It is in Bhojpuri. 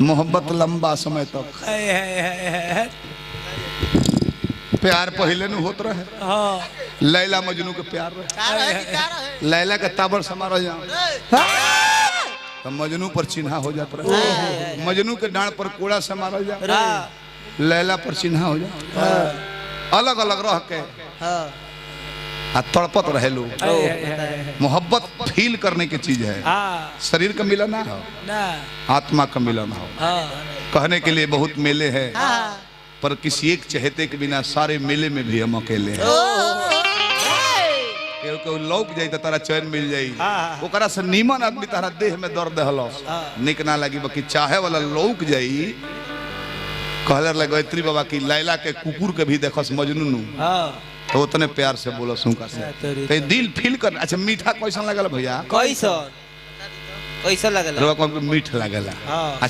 मोहब्बत लंबा समय तक प्यार पहले न होत रहे। लैला मजनू के प्यार रहे। लैला के ताबड़ समारा जा तो मजनू पर चिन्हा हो जाता रहे। मजनू के डांड पर कोड़ा से मारा जा लैला पर चिन्हा हो जा। अलग अलग रह के तड़पत रहे लोग। मोहब्बत फील करने की चीज है। शरीर का मिलन ना हो, आत्मा का मिलन हो। कहने के लिए बहुत मेले हैं, पर किसी एक चहेते के बिना सारे मेले में भी हम अकेले हैं। केहू लौक जाई तो तारा चैन मिल जाई, ओकरा से नीमन आदमी तारा देह में दर्द हलो निक ना लगी। बाकी चाहे वाला लौक जाई। कहले लगैत्री बाबा की लैला के कुकुर के भी देखस मजनू नु तो उतने प्यार से बोलो सुनका से ते दिल फील कर। अच्छा मीठा कैसा लगल भैया? कैसा लगल? मीठ लगला।